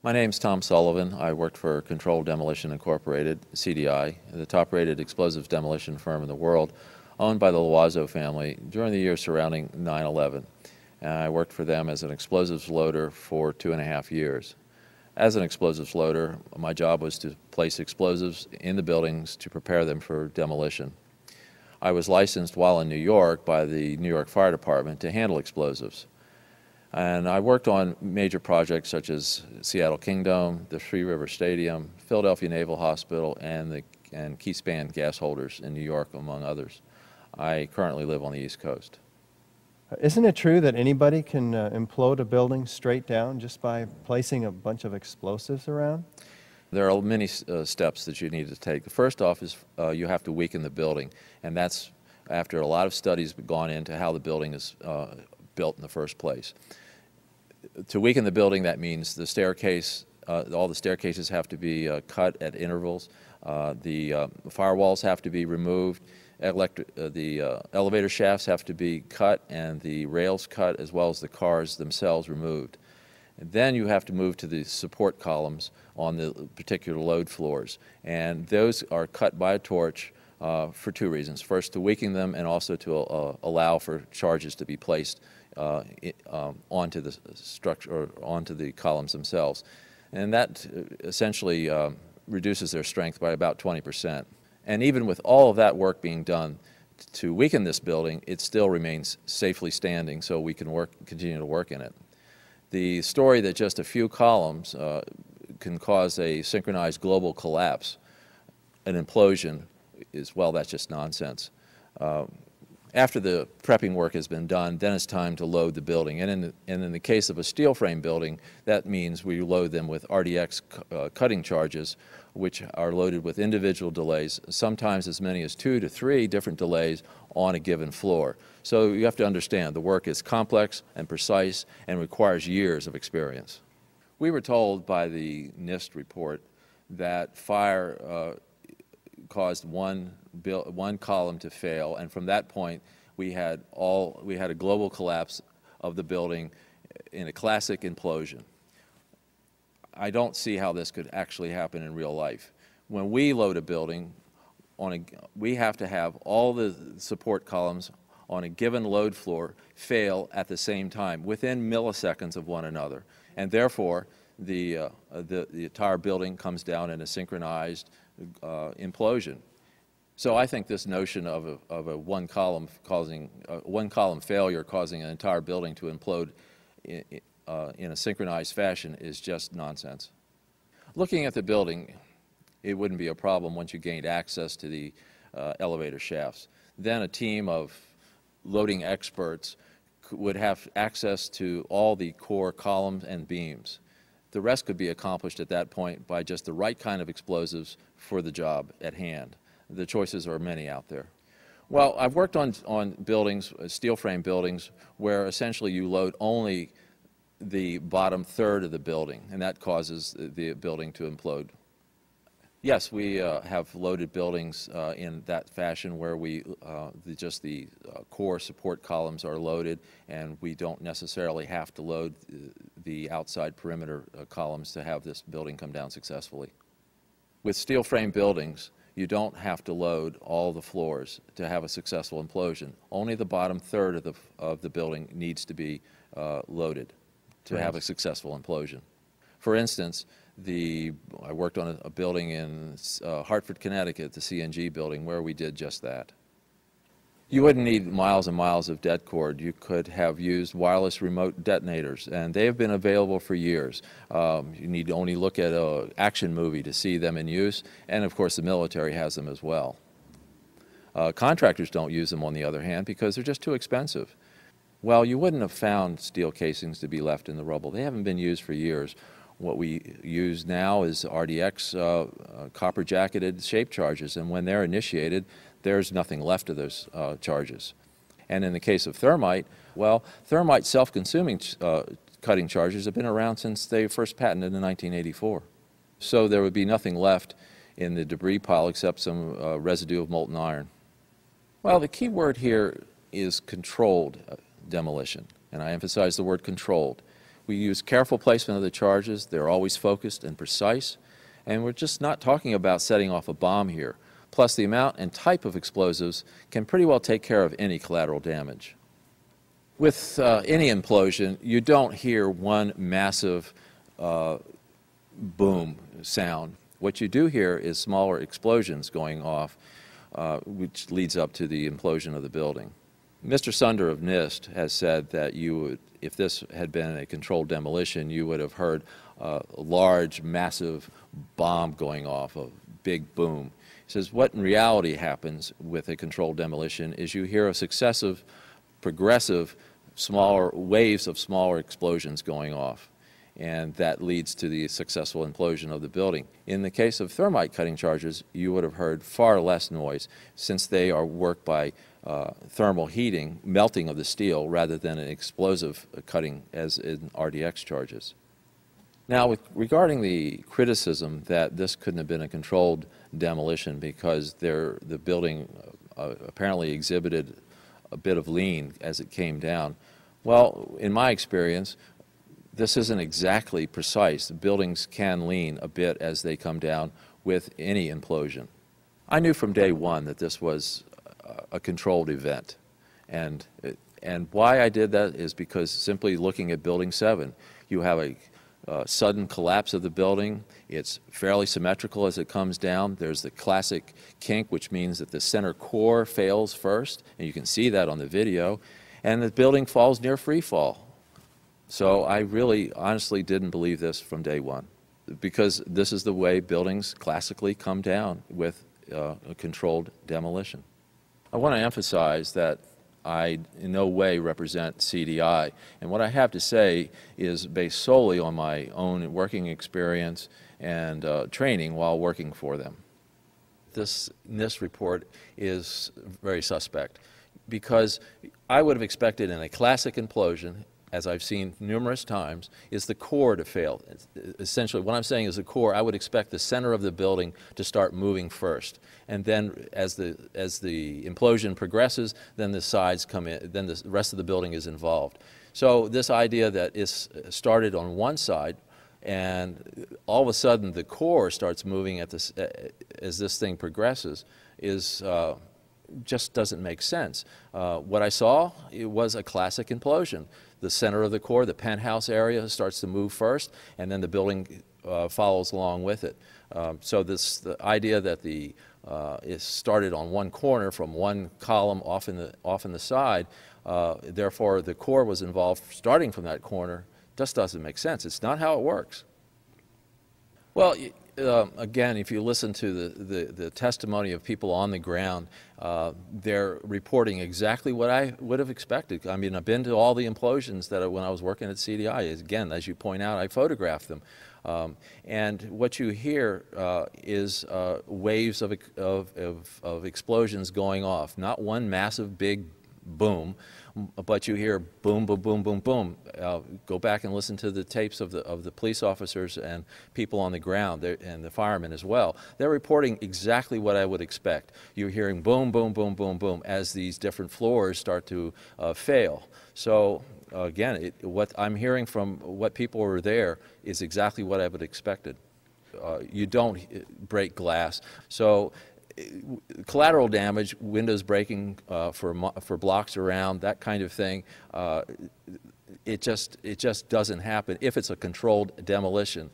My name's Tom Sullivan. I worked for Controlled Demolition Incorporated, CDI, the top-rated explosives demolition firm in the world, owned by the Loiseau family during the years surrounding 9/11. And I worked for them as an explosives loader for 2.5 years. As an explosives loader, my job was to place explosives in the buildings to prepare them for demolition. I was licensed while in New York by the New York Fire Department to handle explosives. And I worked on major projects such as Seattle Kingdom, the Three River Stadium, Philadelphia Naval Hospital, and Keyspan gas holders in New York, among others. I currently live on the East Coast. Isn't it true that anybody can implode a building straight down just by placing a bunch of explosives around? There are many steps that you need to take. The first off is you have to weaken the building, and that's after a lot of studies have gone into how the building is built in the first place. To weaken the building, that means the staircase, all the staircases have to be cut at intervals. The firewalls have to be removed. The elevator shafts have to be cut and the rails cut, as well as the cars themselves removed. And then you have to move to the support columns on the particular load floors. And those are cut by a torch for two reasons. First, to weaken them, and also to allow for charges to be placed onto the structure, or onto the columns themselves. And that essentially reduces their strength by about 20%. And even with all of that work being done to weaken this building, it still remains safely standing, so we can continue to work in it. The story that just a few columns can cause a synchronized global collapse, an implosion, is, well, that's just nonsense. After the prepping work has been done, then it's time to load the building. And in the case of a steel frame building, that means we load them with RDX cutting charges, which are loaded with individual delays, sometimes as many as 2 to 3 different delays on a given floor. So you have to understand the work is complex and precise and requires years of experience. We were told by the NIST report that fire caused one column to fail, and from that point we had a global collapse of the building in a classic implosion. I don't see how this could actually happen in real life. When we load a building, we have to have all the support columns on a given load floor fail at the same time, within milliseconds of one another, and therefore the entire building comes down in a synchronized implosion. So I think this notion of a one column failure causing an entire building to implode in a synchronized fashion is just nonsense. Looking at the building, it wouldn't be a problem once you gained access to the elevator shafts. Then a team of loading experts would have access to all the core columns and beams. The rest could be accomplished at that point by just the right kind of explosives for the job at hand. The choices are many out there. Well, I've worked on buildings, steel frame buildings, where essentially you load only the bottom third of the building, and that causes the building to implode. Yes, we have loaded buildings in that fashion, where just the core support columns are loaded, and we don't necessarily have to load the outside perimeter columns to have this building come down successfully. With steel frame buildings, you don't have to load all the floors to have a successful implosion. Only the bottom third of the building needs to be loaded to have a successful implosion. For instance, I worked on a building in Hartford, Connecticut, the CNG building, where we did just that. You wouldn't need miles and miles of det cord. You could have used wireless remote detonators, and they have been available for years. You need to only look at an action movie to see them in use, and of course the military has them as well. Contractors don't use them, on the other hand, because they're just too expensive. Well, you wouldn't have found steel casings to be left in the rubble. They haven't been used for years. What we use now is RDX copper-jacketed shape charges, and when they're initiated, there's nothing left of those charges. And in the case of thermite, well, thermite self-consuming cutting charges have been around since they first patented in 1984. So there would be nothing left in the debris pile except some residue of molten iron. Well, the key word here is controlled demolition, and I emphasize the word controlled. We use careful placement of the charges. They're always focused and precise. And we're just not talking about setting off a bomb here. Plus, the amount and type of explosives can pretty well take care of any collateral damage. With any implosion, you don't hear one massive boom sound. What you do hear is smaller explosions going off, which leads up to the implosion of the building. Mr. Sunder of NIST has said that you would, if this had been a controlled demolition, you would have heard a large, massive bomb going off, a big boom. He says what in reality happens with a controlled demolition is you hear a successive, progressive, smaller waves of smaller explosions going off, and that leads to the successful implosion of the building. In the case of thermite cutting charges, you would have heard far less noise since they are worked by thermal heating, melting of the steel, rather than an explosive cutting as in RDX charges. Now, regarding the criticism that this couldn't have been a controlled demolition because the building apparently exhibited a bit of lean as it came down, well, in my experience, this isn't exactly precise. The buildings can lean a bit as they come down with any implosion. I knew from day one that this was a controlled event. And why I did that is because simply looking at Building 7, you have a sudden collapse of the building. It's fairly symmetrical as it comes down. There's the classic kink, which means that the center core fails first, and you can see that on the video, and the building falls near free fall. So I really honestly didn't believe this from day one, because this is the way buildings classically come down with a controlled demolition. I want to emphasize that I in no way represent CDI, and what I have to say is based solely on my own working experience and training while working for them. This NIST report is very suspect, because I would have expected in a classic implosion, as I've seen numerous times, is the core to fail. Essentially, what I'm saying is the core, I would expect the center of the building to start moving first. And then as the implosion progresses, then the sides come in, then the rest of the building is involved. So this idea that it's started on one side and all of a sudden the core starts moving at this, as this thing progresses is just doesn't make sense. What I saw, it was a classic implosion. The center of the core, the penthouse area, starts to move first, and then the building follows along with it. So the idea that it started on one corner from one column off in the side, therefore the core was involved starting from that corner, just doesn't make sense. It's not how it works. Well, again, if you listen to the testimony of people on the ground, they're reporting exactly what I would have expected. I mean, I've been to all the implosions that when I was working at CDI. Again, as you point out, I photographed them. And what you hear is waves of explosions going off, not one massive big boom, but you hear boom, boom, boom, boom, boom. Go back and listen to the tapes of the police officers and people on the ground and the firemen as well. They're reporting exactly what I would expect. You're hearing boom, boom, boom, boom, boom as these different floors start to fail. So again, what I'm hearing from what people were there is exactly what I would have expected. You don't break glass. So collateral damage, windows breaking for blocks around, that kind of thing, it just doesn't happen if it's a controlled demolition.